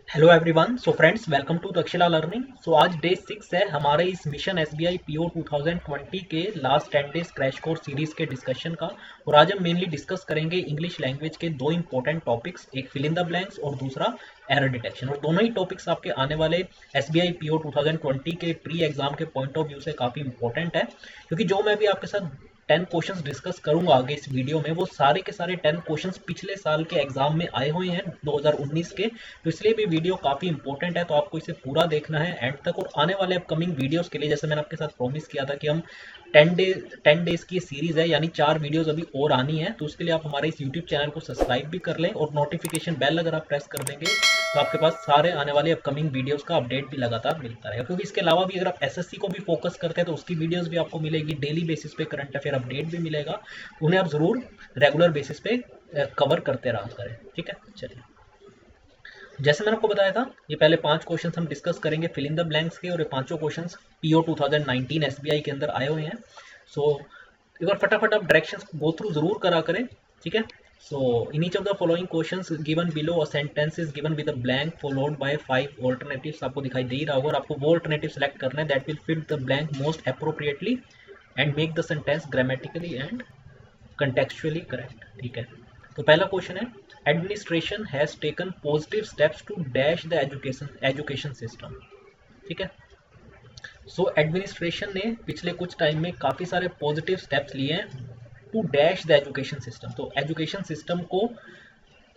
Hello everyone. So friends, welcome to Dakshila learning. So आज day 6 है हमारे इस मिशन एसबीआई पीओ 2020 के last 10 days crash course series के डिस्कशन का। और आज हम मेनली डिस्कस करेंगे इंग्लिश लैंग्वेज के दो इंपॉर्टेंट टॉपिक्स, एक फिल इन द ब्लैंक्स और दूसरा एरर डिटेक्शन। और दोनों ही टॉपिक्स आपके आने वाले एसबीआई पीओ 2020 के प्री एग्जाम के पॉइंट ऑफ व्यू से काफ़ी इंपॉर्टेंट है, क्योंकि जो मैं भी आपके साथ 10 क्वेश्चंस डिस्कस करूंगा आगे इस वीडियो में, वो सारे के सारे 10 क्वेश्चंस पिछले साल के एग्जाम में आए हुए हैं 2019 के। तो इसलिए भी वीडियो काफ़ी इंपॉर्टेंट है, तो आपको इसे पूरा देखना है एंड तक। और आने वाले अपकमिंग वीडियोस के लिए, जैसे मैंने आपके साथ प्रॉमिस किया था कि हम 10 डेज की सीरीज है, यानी 4 वीडियोस अभी और आनी है, तो उसके लिए आप हमारे इस यूट्यूब चैनल को सब्सक्राइब भी कर लें और नोटिफिकेशन बेल अगर आप प्रेस कर देंगे तो आपके पास सारे आने वाले अपकमिंग वीडियोस का अपडेट भी लगातार मिलता रहेगा। क्योंकि इसके अलावा भी अगर आप एसएससी को भी फोकस करते हैं तो उसकी वीडियोस भी आपको मिलेगी, डेली बेसिस पे करंट अफेयर अपडेट भी मिलेगा, उन्हें आप जरूर रेगुलर बेसिस पे कवर करते रहा करें। ठीक है, चलिए। जैसे मैंने आपको बताया था, ये पहले 5 क्वेश्चन हम डिस्कस करेंगे फिल इन द ब्लैंक्स के, और ये पांचों क्वेश्चन पीओ 2019 एसबीआई के अंदर आए हुए हैं। सो एक बार फटाफट आप डायरेक्शंस गो थ्रू जरूर करा करें। ठीक है। So in each of the following questions given below a sentence is given with a blank followed by 5 alternatives. आपको दिखाई दे ही रहा होगा, और आपको वो ऑल्टरनेटिव सेलेक्ट करना है that will fit the blank most appropriately and make the sentence grammatically and contextually correct. ठीक है। तो पहला क्वेश्चन है, administration has taken positive steps to dash the education education system. ठीक है। सो एडमिनिस्ट्रेशन ने पिछले कुछ टाइम में काफ़ी सारे पॉजिटिव स्टेप्स लिए हैं to dash the education system. तो एजुकेशन सिस्टम को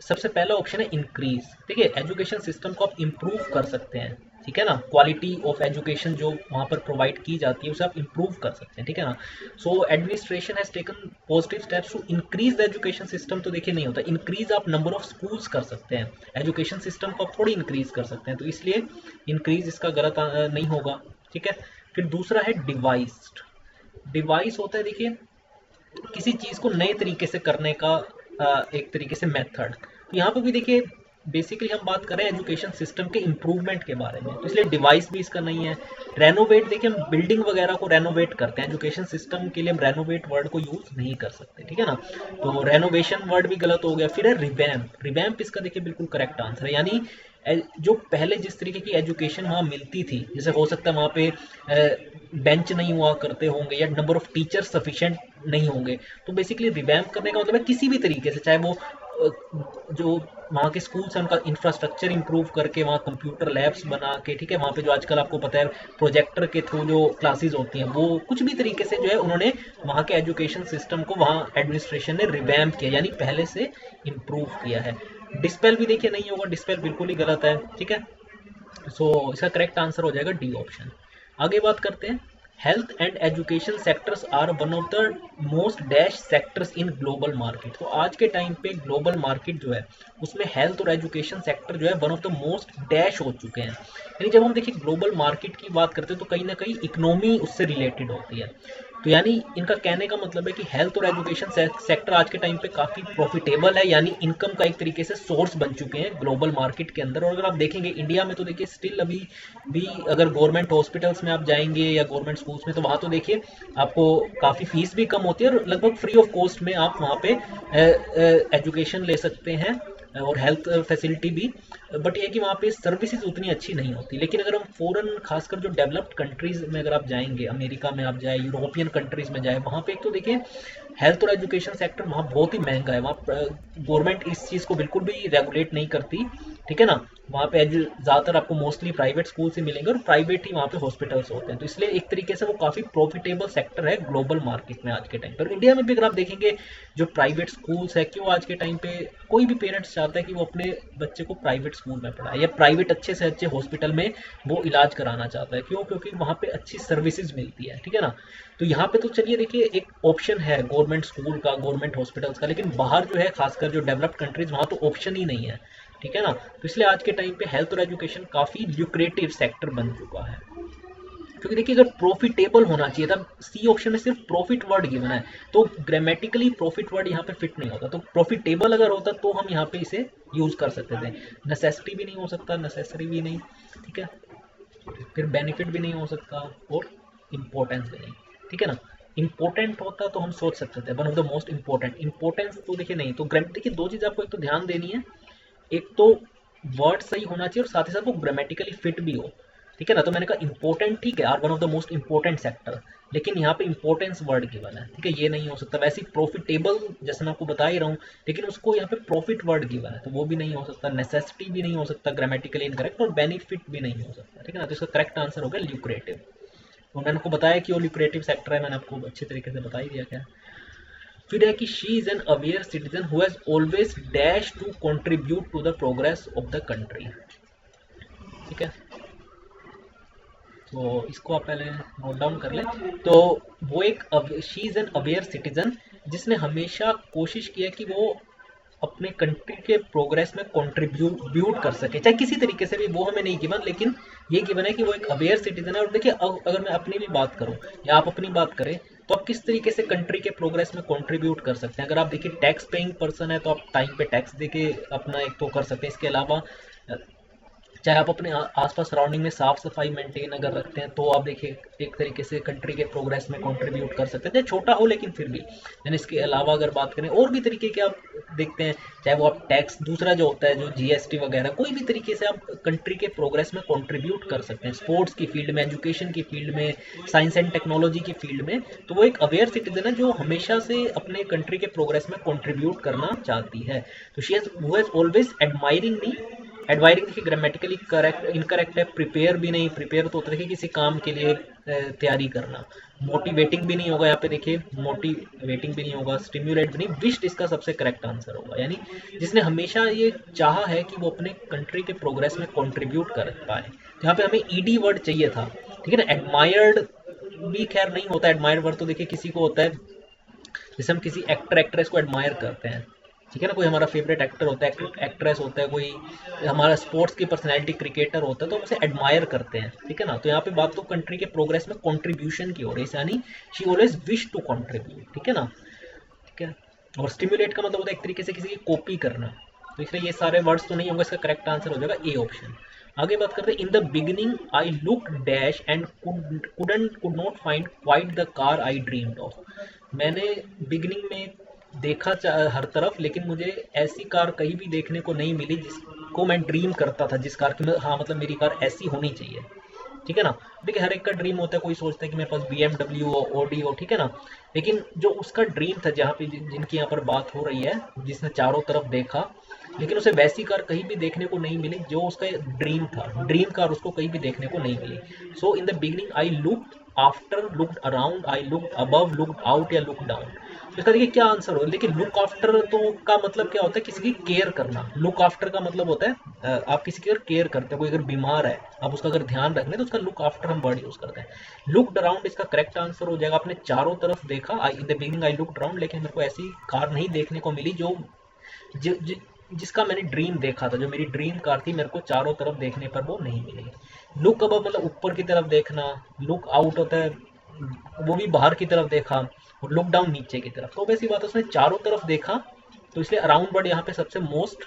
सबसे पहला ऑप्शन है इंक्रीज। ठीक है, एजुकेशन सिस्टम को आप इम्प्रूव कर सकते हैं। ठीक है ना, क्वालिटी ऑफ एजुकेशन जो वहाँ पर प्रोवाइड की जाती है उसे आप इम्प्रूव कर सकते हैं। ठीक है ना। So administration has taken positive steps to increase the education system. तो देखिए, नहीं होता इंक्रीज, आप नंबर ऑफ स्कूल्स कर सकते हैं, एजुकेशन सिस्टम को आप थोड़ी इंक्रीज कर सकते हैं, तो इसलिए इंक्रीज इसका गलत नहीं होगा। ठीक है। फिर दूसरा है डिवाइस्ड। डिवाइस होता है, देखिए, किसी चीज़ को नए तरीके से करने का एक तरीके से मेथड। तो यहाँ पे भी देखिए, बेसिकली हम बात कर रहे हैं एजुकेशन सिस्टम के इम्प्रूवमेंट के बारे में, तो इसलिए डिवाइस भी इसका नहीं है। रेनोवेट, देखिए हम बिल्डिंग वगैरह को रेनोवेट करते हैं, एजुकेशन सिस्टम के लिए हम रेनोवेट वर्ड को यूज नहीं कर सकते। ठीक है ना, तो रेनोवेशन वर्ड भी गलत हो गया। फिर है रिवैम्प। रिवैम्प इसका देखिए बिल्कुल करेक्ट आंसर है, यानी जो पहले जिस तरीके की एजुकेशन वहाँ मिलती थी, जैसे हो सकता है वहाँ पे बेंच नहीं हुआ करते होंगे या नंबर ऑफ टीचर सफिशिएंट नहीं होंगे, तो बेसिकली रिवैम्प करने का मतलब है किसी भी तरीके से, चाहे वो जो वहाँ के स्कूल्स हैं उनका इंफ्रास्ट्रक्चर इंप्रूव करके, वहाँ कंप्यूटर लैब्स बना के, ठीक है, वहाँ पे जो आजकल आपको पता है प्रोजेक्टर के थ्रू जो क्लासेस होती हैं, वो कुछ भी तरीके से जो है उन्होंने वहाँ के एजुकेशन सिस्टम को वहाँ एडमिनिस्ट्रेशन ने रिवैम्प किया, यानी पहले से इम्प्रूव किया है। डिस्पेल भी देखिए नहीं होगा, डिस्पेल बिल्कुल ही गलत है। ठीक है। सो इसका करेक्ट आंसर हो जाएगा डी ऑप्शन। आगे बात करते हैं, health and education sectors are one of the most dash sectors in global market. तो आज के टाइम पे ग्लोबल मार्केट जो है उसमें हेल्थ और एजुकेशन सेक्टर जो है one of the most dash हो चुके हैं। यानी जब हम देखिए ग्लोबल मार्केट की बात करते हैं तो कहीं ना कहीं इकोनॉमी उससे रिलेटेड होती है। तो यानी इनका कहने का मतलब है कि हेल्थ और एजुकेशन सेक्टर आज के टाइम पे काफ़ी प्रॉफिटेबल है, यानी इनकम का एक तरीके से सोर्स बन चुके हैं ग्लोबल मार्केट के अंदर। और अगर आप देखेंगे इंडिया में तो देखिए स्टिल अभी भी अगर गवर्नमेंट हॉस्पिटल्स में आप जाएंगे या गवर्नमेंट स्कूल्स में, तो वहाँ तो देखिए आपको काफ़ी फीस भी कम होती है और लगभग फ्री ऑफ कॉस्ट में आप वहाँ पे एजुकेशन ले सकते हैं और हेल्थ फैसिलिटी भी। बट ये है कि वहाँ पे सर्विसेज उतनी अच्छी नहीं होती। लेकिन अगर हम फॉरेन, खासकर जो डेवलप्ड कंट्रीज में अगर आप जाएंगे, अमेरिका में आप जाए, यूरोपियन कंट्रीज में जाए, वहाँ पे एक तो देखिए हेल्थ और एजुकेशन सेक्टर वहाँ बहुत ही महंगा है। वहाँ गवर्नमेंट इस चीज़ को बिल्कुल भी रेगुलेट नहीं करती। ठीक है ना, वहाँ पे ज़्यादातर आपको मोस्टली प्राइवेट स्कूल से मिलेंगे और प्राइवेट ही वहाँ पे हॉस्पिटल्स होते हैं, तो इसलिए एक तरीके से वो काफ़ी प्रॉफिटेबल सेक्टर है ग्लोबल मार्केट में आज के टाइम पर। इंडिया में भी अगर आप देखेंगे जो प्राइवेट स्कूल्स है, क्यों आज के टाइम पे कोई भी पेरेंट्स चाहता है कि वो अपने बच्चे को प्राइवेट स्कूल में पढ़ाए या प्राइवेट अच्छे से अच्छे हॉस्पिटल में वो इलाज कराना चाहता है, क्यों? क्योंकि वहाँ पे अच्छी सर्विसेज मिलती है। ठीक है ना, तो यहाँ पे तो चलिए देखिए एक ऑप्शन है गवर्नमेंट स्कूल का, गवर्नमेंट हॉस्पिटल्स का, लेकिन बाहर जो है खासकर जो डेवलप्ड कंट्रीज, वहाँ तो ऑप्शन ही नहीं है। ठीक है ना, तो इसलिए आज के टाइम पे हेल्थ और एजुकेशन काफ़ी ल्यूक्रेटिव सेक्टर बन चुका है। क्योंकि देखिए अगर प्रॉफिटेबल होना चाहिए था, सी ऑप्शन में सिर्फ प्रॉफिट वर्ड गिवन है, तो ग्रामेटिकली प्रॉफिट वर्ड यहाँ पे फिट नहीं होता। तो प्रॉफिटेबल अगर होता तो हम यहाँ पे इसे यूज कर सकते थे। नेसेसिटी भी नहीं हो सकता, नेसेसरी भी नहीं। ठीक है, फिर बेनिफिट भी नहीं हो सकता और इम्पोर्टेंस भी नहीं। ठीक है ना, इंपॉर्टेंट होता तो हम सोच सकते थे one of the most important. Importance तो देखिए नहीं, तो देखिए दो चीज़ आपको एक तो ध्यान देनी है। एक तो वर्ड सही होना चाहिए और साथ ही साथ वो ग्रामेटिकली फिट भी हो। ठीक है ना, तो मैंने कहा इंपॉर्टेंट, ठीक है, are one of the most important sector, लेकिन यहाँ पे इंपॉर्टेंस वर्ड गिवन है, ठीक है, ये नहीं हो सकता। वैसे प्रॉफिटेबल जैसे मैं आपको बता ही रहा हूँ, लेकिन उसको यहाँ पे प्रॉफिट वर्ड गिवन है, तो वो भी नहीं हो सकता। नेसेसिटी भी नहीं हो सकता, ग्रामेटिकली इनकरेक्ट, और बेनिफिट भी नहीं हो सकता। ठीक है ना, तो इसका करेक्ट आंसर होगा ल्यूक्रेटिव। तो मैंने आपको बताया कि वो ल्यूक्रेटिव सेक्टर है, मैंने आपको अच्छे तरीके से बता ही दिया क्या। फिर है कि she is an aware citizen who has always dash to contribute to the progress of the country. ठीक है, तो इसको आप पहले नोट डाउन कर लें। तो वो एक she is an aware citizen जिसने हमेशा कोशिश किया कि वो अपने कंट्री के प्रोग्रेस में कंट्रीब्यूट कर सके, चाहे किसी तरीके से भी, वो हमें नहीं गिवन, लेकिन ये गिवन है कि वो एक अवेयर सिटीजन है। और देखिए, अगर मैं अपनी भी बात करूं या आप अपनी बात करें, तो आप किस तरीके से कंट्री के प्रोग्रेस में कंट्रीब्यूट कर सकते हैं। अगर आप देखिए टैक्स पेइंग पर्सन है, तो आप टाइम पे टैक्स देके अपना एक तो कर सकते हैं। इसके अलावा चाहे आप अपने आसपास सराउंडिंग में साफ सफाई मेंटेन अगर रखते हैं, तो आप देखिए एक तरीके से कंट्री के प्रोग्रेस में कंट्रीब्यूट कर सकते हैं, चाहे छोटा हो लेकिन फिर भी। यानी इसके अलावा अगर बात करें और भी तरीके के आप देखते हैं, चाहे वो आप टैक्स, दूसरा जो होता है जो जीएसटी वगैरह, कोई भी तरीके से आप कंट्री के प्रोग्रेस में कंट्रीब्यूट कर सकते हैं, स्पोर्ट्स की फील्ड में, एजुकेशन की फील्ड में, साइंस एंड टेक्नोलॉजी की फील्ड में। तो वो एक अवेयर सिटीजन है जो हमेशा से अपने कंट्री के प्रोग्रेस में कंट्रीब्यूट करना चाहती है। तो शी हैज ऑलवेज एडमायरिंग मी, एडवायरिंग देखिए ग्रामेटिकली करेक्ट इनकरेक्ट है, प्रिपेयर भी नहीं, प्रिपेयर तो होता है किसी काम के लिए तैयारी करना। मोटिवेटिंग भी नहीं होगा यहाँ पे, देखिए मोटिवेटिंग भी नहीं होगा, स्टिम्युलेट भी नहीं, विश्ड इसका सबसे करेक्ट आंसर होगा। यानी जिसने हमेशा ये चाहा है कि वो अपने कंट्री के प्रोग्रेस में कंट्रीब्यूट कर पाए। तो यहाँ पे हमें ईडी वर्ड चाहिए था, ठीक है ना। एडमायर्ड भी खैर नहीं होता, एडमायर्ड वर्ड तो देखिए किसी को होता है, जैसे हम किसी एक्टर एक्ट्रेस को एडमायर करते हैं, ठीक है ना, कोई हमारा फेवरेट एक्टर होता है, एक्ट्रेस होता है, कोई हमारा स्पोर्ट्स की पर्सनैलिटी क्रिकेटर होता है, तो हम उसे एडमायर करते हैं। ठीक है ना, तो यहाँ पे बात तो कंट्री के प्रोग्रेस में कंट्रीब्यूशन की हो रही है, यानी she always wish to contribute. ठीक है ना, ठीक है। और स्टिमुलेट का मतलब होता है एक तरीके से किसी की कॉपी करना, तो इसलिए ये सारे वर्ड्स तो नहीं होंगे, इसका करेक्ट आंसर हो जाएगा ए ऑप्शन। आगे बात करते हैं, इन the beginning I look dash and could not find quite the car I dreamed of. मैंने बिगिनिंग में देखा हर तरफ, लेकिन मुझे ऐसी कार कहीं भी देखने को नहीं मिली जिसको मैं ड्रीम करता था, जिस कार की मैं, हाँ मतलब मेरी कार ऐसी होनी चाहिए। ठीक है ना, देखिए हर एक का ड्रीम होता है, कोई सोचता है कि मेरे पास BMW हो, ऑडी हो, ठीक है ना, लेकिन जो उसका ड्रीम था, जहाँ पे जिनकी यहाँ पर बात हो रही है, जिसने चारों तरफ देखा, लेकिन उसे वैसी कार कहीं भी देखने को नहीं मिली जो उसका ड्रीम था, ड्रीम कार उसको कहीं भी देखने को नहीं मिली। So in the beginning I looked after, looked around, I looked above, looked out या लुक डाउन। तो इसका देखिए क्या आंसर होगा। देखिए लुक आफ्टर तो का मतलब क्या होता है, किसी की केयर करना। लुक आफ्टर का मतलब होता है आप किसी की केयर करते हैं, कोई अगर बीमार है आप उसका अगर ध्यान रख रहे हैं, तो उसका लुक आफ्टर हम वर्ड यूज करते हैं। लुक्ड अराउंड इसका करेक्ट आंसर हो जाएगा, आपने चारों तरफ देखा, इन the beginning I looked around, लेकिन मेरे को ऐसी कार नहीं देखने को मिली जो जि, जि, जिसका मैंने ड्रीम देखा था, जो मेरी ड्रीम कार थी, मेरे को चारों तरफ देखने पर वो नहीं मिली। लुक अबव मतलब ऊपर की तरफ देखना, लुक आउट होता है वो भी बाहर की तरफ देखा, और लुक डाउन नीचे की तरफ। तो वैसी बात है, उसने चारों तरफ देखा, तो इसलिए अराउंड वर्ड यहाँ पे सबसे मोस्ट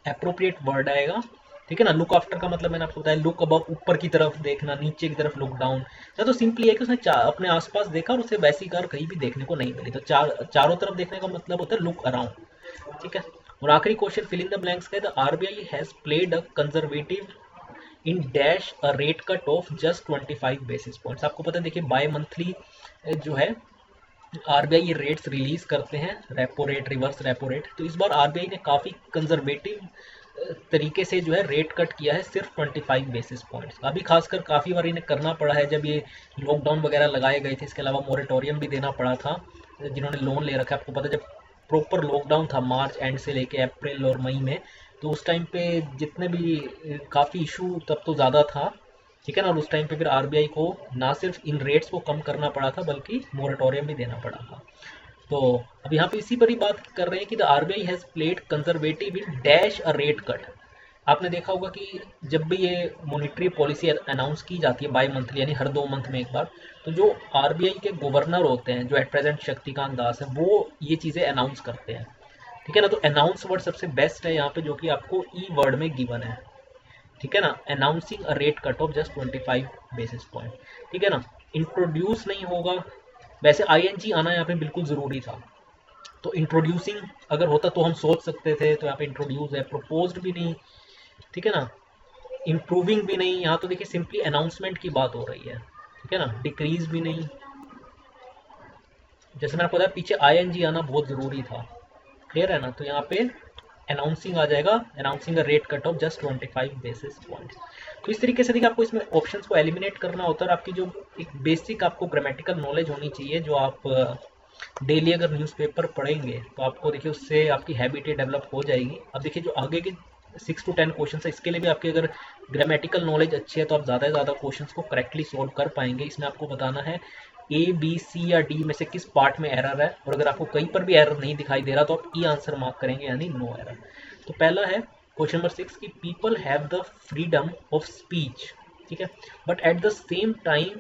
अप्रोप्रिएट वर्ड आएगा। ठीक है ना, लुक आफ्टर का मतलब मैंने आपको बताया, लुक अबव ऊपर की तरफ देखना, नीचे की तरफ लुक डाउन। तो सिंपली है कि उसने अपने आसपास देखा और उसे वैसी कार कहीं भी देखने को नहीं मिली, तो चारों तरफ देखने का मतलब होता है लुक अराउंड। ठीक है, और आखिरी question fill in the blanks का है, the RBI has played a conservative in dash a rate cut of just 25 basis points. आपको पता है देखिए बाय मंथली जो है आरबीआई ये रेट्स रिलीज करते हैं, repo rate, reverse repo rate. तो इस बार आरबीआई ने काफ़ी कंजर्वेटिव तरीके से जो है रेट कट किया है, सिर्फ 25 बेसिस पॉइंट्स। अभी खासकर काफ़ी बार इन्हें करना पड़ा है जब ये लॉकडाउन वगैरह लगाए गए थे, इसके अलावा मोरेटोरियम भी देना पड़ा था जिन्होंने लोन ले रखा है। आपको पता है जब प्रॉपर लॉकडाउन था मार्च एंड से लेके अप्रैल और मई में, तो उस टाइम पे जितने भी काफ़ी इशू तब तो ज़्यादा था। ठीक है ना, और उस टाइम पे फिर आरबीआई को ना सिर्फ इन रेट्स को कम करना पड़ा था, बल्कि मोरेटोरियम भी देना पड़ा था। तो अब यहाँ पे इसी पर ही बात कर रहे हैं कि the RBI has played conservative in dash a rate cut. आपने देखा होगा कि जब भी ये मॉनिटरी पॉलिसी अनाउंस की जाती है बाई मंथली, यानी हर 2 मंथ में एक बार, तो जो आरबीआई के गवर्नर होते हैं, जो एट प्रेजेंट शक्तिकांत दास है, वो ये चीज़ें अनाउंस करते हैं। ठीक है ना, तो अनाउंस वर्ड सबसे बेस्ट है यहाँ पे, जो कि आपको ई वर्ड में गिवन है। ठीक है ना, announcing a rate cut of just 25 basis point. ठीक है ना, इंट्रोड्यूस नहीं होगा, वैसे आईएनजी आना यहाँ पे बिल्कुल ज़रूरी था। तो इंट्रोड्यूसिंग अगर होता तो हम सोच सकते थे, तो यहाँ पे इंट्रोड्यूस है, प्रपोज्ड भी नहीं, ठीक है ना, इम्प्रूविंग भी नहीं, यहाँ तो देखिए सिंपली अनाउंसमेंट की बात हो रही है, ठीक है ना, डिक्रीज भी नहीं। जैसे मैंने आपको बताया पीछे आईएनजी आना बहुत जरूरी था, क्लियर है ना, तो यहाँ पे अनाउंसिंग आ जाएगा, announcing the rate cut of just 25 basis points. तो इस तरीके से देखिए आपको इसमें ऑप्शंस को एलिमिनेट करना होता है, और आपकी जो एक बेसिक आपको ग्रामेटिकल नॉलेज होनी चाहिए, जो आप डेली अगर न्यूज़पेपर पढ़ेंगे तो आपको देखिए उससे आपकी हैबिट डेवलप हो जाएगी। अब देखिए जो आगे के 6 to 10 क्वेश्चन है, इसके लिए भी आपकी अगर ग्रामेटिकल नॉलेज अच्छी है तो आप ज़्यादा से ज़्यादा क्वेश्चन को करेक्टली सोल्व कर पाएंगे। इसमें आपको बताना है ए बी सी या डी में से किस पार्ट में एरर है, और अगर आपको कहीं पर भी एरर नहीं दिखाई दे रहा तो आप ई आंसर मार्क करेंगे, यानी नो एरर। तो पहला है क्वेश्चन नंबर 6 की people have the freedom of speech, ठीक है, but at the same time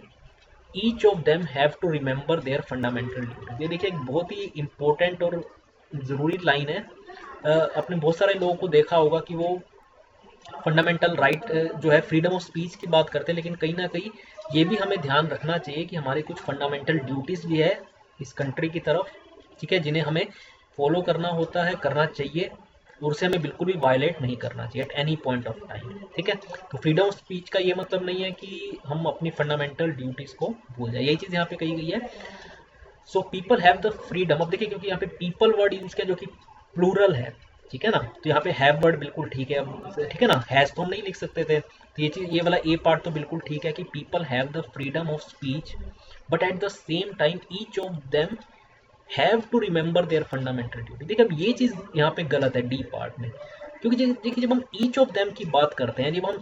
each of them have to remember their fundamental duties. ये देखिए एक बहुत ही इंपॉर्टेंट और ज़रूरी लाइन है। आपने बहुत सारे लोगों को देखा होगा कि वो फंडामेंटल राइट जो है फ्रीडम ऑफ स्पीच की बात करते हैं, लेकिन कहीं ना कहीं ये भी हमें ध्यान रखना चाहिए कि हमारे कुछ फंडामेंटल ड्यूटीज़ भी है इस कंट्री की तरफ, ठीक है, जिन्हें हमें फॉलो करना होता है, करना चाहिए, और उसे हमें बिल्कुल भी वायलेट नहीं करना चाहिए at any point of time, ठीक है। तो फ्रीडम ऑफ स्पीच का ये मतलब नहीं है कि हम अपनी फंडामेंटल ड्यूटीज़ को भूल जाए, यही चीज़ यहाँ पे कही गई है। So people have the freedom, अब देखिए क्योंकि यहाँ पे पीपल वर्ड यूज किया जो कि प्लूरल है, ठीक है ना, तो यहाँ पे हैव वर्ड बिल्कुल ठीक है, अब ठीक है ना, हैज तो हम नहीं लिख सकते थे, तो ये चीज, ये वाला ए पार्ट तो बिल्कुल ठीक है कि people have the freedom of speech but at the same time each of them have to remember their fundamental duty. देखिए अब ये चीज यहाँ पे गलत है डी पार्ट में, क्योंकि देखिए जब हम ईच ऑफ देम की बात करते हैं, जब हम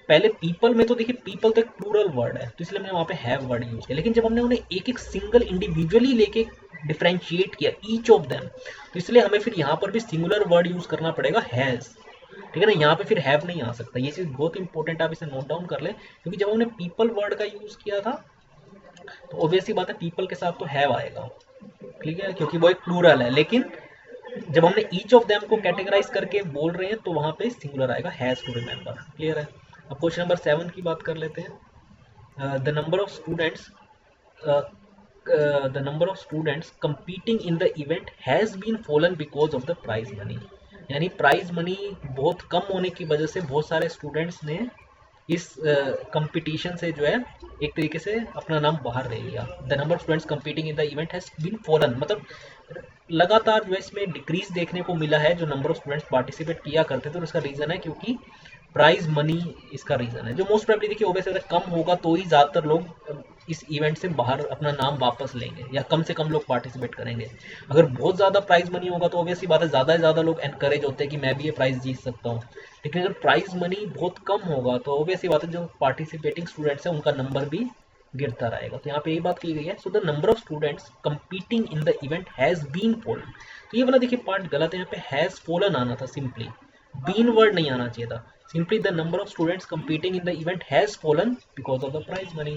पहले पीपल में, तो देखिए पीपल तो एक प्लूरल वर्ड है तो इसलिए हमने वहाँ पे हैव वर्ड यूज किया, लेकिन जब हमने उन्हें एक एक सिंगल इंडिविजुअली लेके डिफ्रेंशिएट किया ईच ऑफ देम, तो इसलिए हमें फिर यहाँ पर भी सिंगुलर वर्ड यूज करना पड़ेगा हैज, ठीक है ना, यहाँ पे फिर हैव नहीं आ सकता। ये चीज बहुत इंपॉर्टेंट, आप इसे नोट डाउन कर लें, क्योंकि जब हमने पीपल वर्ड का यूज किया था तो ऑब्वियसली बात है पीपल के साथ तो हैव आएगा, ठीक है, क्योंकि वो एक प्लूरल है, लेकिन जब हमने ईच ऑफ देम को कैटेगराइज करके बोल रहे हैं तो वहां पे सिंगुलर आएगा हैज टू रिमेंबर, क्लियर है। अब क्वेश्चन नंबर 7 की बात कर लेते हैं। The number of students the number of students competing in the event has been fallen because of the prize money, यानी प्राइज मनी बहुत कम होने की वजह से बहुत सारे स्टूडेंट्स ने इस कंपटीशन से जो है एक तरीके से अपना नाम बाहर ले लिया। The number of students competing in the event has been fallen, मतलब लगातार जो है इसमें डिक्रीज देखने को मिला है जो नंबर ऑफ स्टूडेंट्स पार्टिसिपेट किया करते थे, और इसका रीजन है क्योंकि प्राइज मनी इसका रीजन है, जो मोस्ट प्रोबेबली देखिए ओवैसे अगर कम होगा तो ही ज्यादातर लोग इस इवेंट से बाहर अपना नाम वापस लेंगे, या कम से कम लोग पार्टिसिपेट करेंगे। अगर बहुत ज्यादा प्राइज मनी होगा तो ऑब्वियसली बात है ज्यादा से ज्यादा लोग एनकरेज होते हैं कि मैं भी ये प्राइज जीत सकता हूँ, लेकिन अगर प्राइज मनी बहुत कम होगा तो ऑब्वियसली बात है जो पार्टिसिपेटिंग स्टूडेंट्स हैं उनका नंबर भी गिरता रहेगा। तो यहाँ पे ये बात की गई है, so the number of students competing in the event has been fallen, तो ये वाला देखिए पार्ट गलत है, यहाँ पे हैज फॉलन आना था, सिंपली बीन वर्ड नहीं आना चाहिए था, simply the number of students competing in the event has fallen because of the prize money,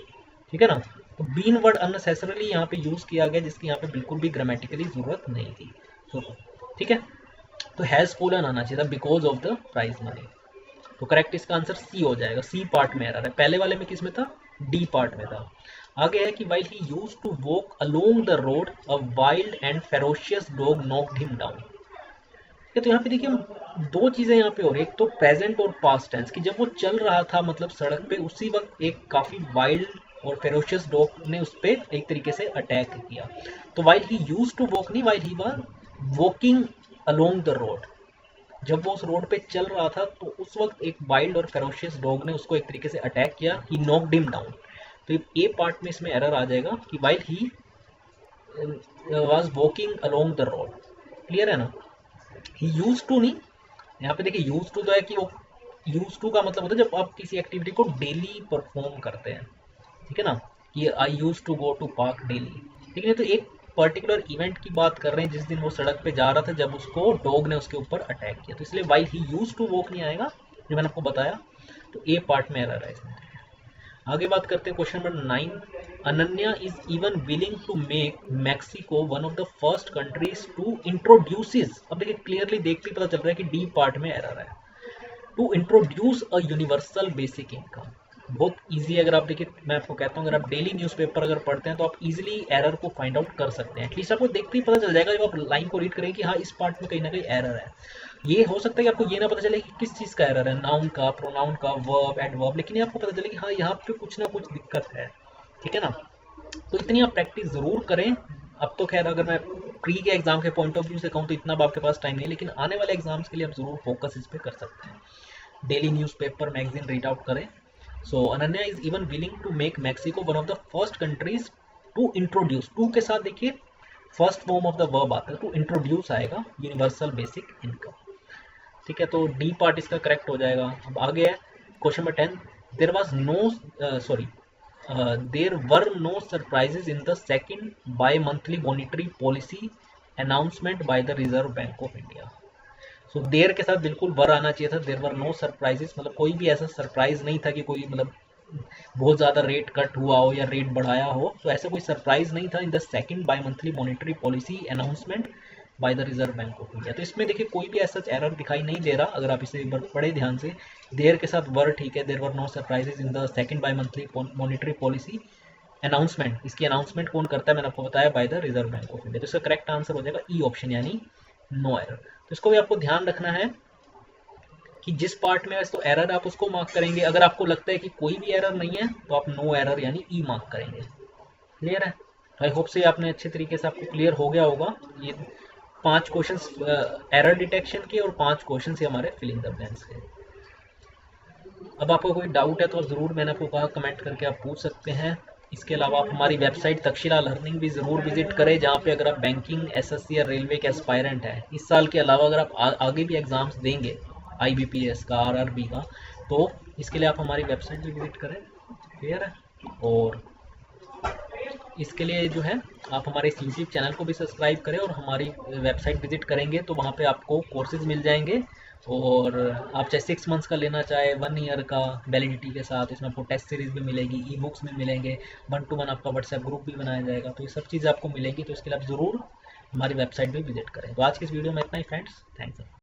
ठीक है ना। तो बीन वर्ड अननेसेसरली यहाँ पे यूज किया गया जिसकी यहाँ पे बिल्कुल भी ग्रामेटिकली जरूरत नहीं थी, ठीक है। तो हैज फॉलन आना चाहिए था because of the prize money, तो करेक्ट इसका आंसर सी हो जाएगा, सी पार्ट में एरर है, पहले वाले में किस में था, डी पार्ट में था। आगे है कि while he used to walk along the road a wild and ferocious dog knocked him down, तो यहाँ पे देखिए हम दो चीजें यहाँ पे हो रही है, एक तो प्रेजेंट और पास्ट टेंस कि जब वो चल रहा था मतलब सड़क पे उसी वक्त एक काफी वाइल्ड और फेरोशियस डॉग ने उस पर एक तरीके से अटैक किया, तो while he used to walk नहीं, while he was walking along the road, जब वो उस रोड पे चल रहा था तो उस वक्त एक वाइल्ड और फेरोशियस डॉग ने उसको एक तरीके से अटैक किया, ही नॉक्ड हिम डाउन, तो ए पार्ट में इसमें एरर आ जाएगा कि while he was walking along the road, clear है ना। ही यूज टू नहीं, यहाँ पे देखिए यूज टू तो है कि वो यूज टू का मतलब होता है जब आप किसी एक्टिविटी को डेली परफॉर्म करते हैं, ठीक है ना, कि I use to go to park daily, लेकिन ये तो एक पर्टिकुलर इवेंट की बात कर रहे हैं जिस दिन वो सड़क पे जा रहा था जब उसको डॉग ने उसके ऊपर अटैक किया, तो इसलिए while he use to walk नहीं आएगा जो मैंने आपको बताया, तो ए पार्ट में एरर है इसमें। आगे बात करते हैं question number 9, Ananya is even willing to make Mexico one of the first countries to introduces, अब देखिए क्लियरली देखते ही पता चल रहा है कि डी पार्ट में एरर है, to introduce a universal basic income, बहुत इजी है, अगर आप देखिए मैं आपको कहता हूँ अगर आप डेली न्यूज़पेपर अगर पढ़ते हैं तो आप इजीली एरर को फाइंड आउट कर सकते हैं, एटलीस्ट आपको देखते ही पता चल जाएगा जब आप लाइन को रीड करेंगे कि हाँ इस पार्ट में कहीं ना कहीं एरर है। ये हो सकता है कि आपको ये ना पता चले कि किस चीज़ का एरर है, नाउन का, प्रोनाउन का, वर्ब, एडवर्ब, लेकिन ये आपको पता चले कि हाँ यहाँ पे कुछ ना कुछ दिक्कत है। ठीक है ना? तो इतनी आप प्रैक्टिस ज़रूर करें। अब तो खैर अगर मैं प्री के एग्जाम के पॉइंट ऑफ व्यू से कहूँ तो इतना अब आपके पास टाइम नहीं है, लेकिन आने वाले एग्जाम्स के लिए आप ज़रूर फोकस इस पर कर सकते हैं। Daily newspaper, magazine read out करें। So Ananya is even willing to make Mexico one of the first countries to introduce, to के साथ देखिए first form of the verb आता है, टू इंट्रोड्यूस आएगा, यूनिवर्सल बेसिक इनकम। ठीक है, तो डी पार्ट इसका करेक्ट हो जाएगा। अब आगे है question number 10, there was no sorry there were no surprises in the second bimonthly monetary policy announcement by the reserve bank of India. So there के साथ बिल्कुल वर आना चाहिए था, देर वर नो सरप्राइजेस, मतलब कोई भी ऐसा सरप्राइज नहीं था कि कोई मतलब बहुत ज़्यादा रेट कट हुआ हो या रेट बढ़ाया हो, तो ऐसा कोई सरप्राइज नहीं था इन the second bi monthly monetary policy announcement by the reserve bank of India. तो इसमें देखिए कोई भी ऐसा एरर दिखाई नहीं दे रहा, अगर आप इसे एक बार पढ़े ध्यान से। देर के साथ वर ठीक है, there were no surprises in the second bi monthly monetary policy announcement, इसकी अनाउंसमेंट कौन करता है, मैंने आपको बताया, by the reserve bank of India. तो इसका करेक्ट आंसर हो जाएगा ई ऑप्शन, यानी नो एरर। तो इसको भी आपको ध्यान रखना है कि जिस पार्ट में तो एरर आप उसको मार्क करेंगे, अगर आपको लगता है कि कोई भी एरर नहीं है तो आप नो एरर यानी ई मार्क करेंगे। क्लियर है? आई होप से आपने अच्छे तरीके से आपको क्लियर हो गया होगा। ये 5 क्वेश्चंस एरर डिटेक्शन के और 5 क्वेश्चंस हमारे फिलिंग द ब्लैंक्स के। अब आपको कोई डाउट है तो ज़रूर, मैंने आपको कहा, कमेंट करके आप पूछ सकते हैं। इसके अलावा आप हमारी वेबसाइट तक्षशिला लर्निंग भी ज़रूर विजिट करें, जहाँ पे अगर आप बैंकिंग, एसएससी या रेलवे के एस्पायरेंट हैं, इस साल के अलावा अगर आप आगे भी एग्ज़ाम्स देंगे आईबीपीएस का, आरआरबी का, तो इसके लिए आप हमारी वेबसाइट भी विजिट करें। क्लियर है? और इसके लिए जो है आप हमारे इस यूट्यूब चैनल को भी सब्सक्राइब करें, और हमारी वेबसाइट विजिट करेंगे तो वहाँ पे आपको कोर्सेज मिल जाएंगे। और आप चाहे 6 मंथ्स का लेना चाहे 1 ईयर का वैलिडिटी के साथ, इसमें आपको टेस्ट सीरीज भी मिलेगी, ई बुक्स भी मिलेंगे, 1-to-1 आपका व्हाट्सएप ग्रुप भी बनाया जाएगा। तो ये सब चीज़ आपको मिलेगी, तो इसके लिए आप ज़रूर हमारी वेबसाइट भी विजिट करें। तो आज की इस वीडियो में इतना ही फ्रेंड्स, थैंक्स।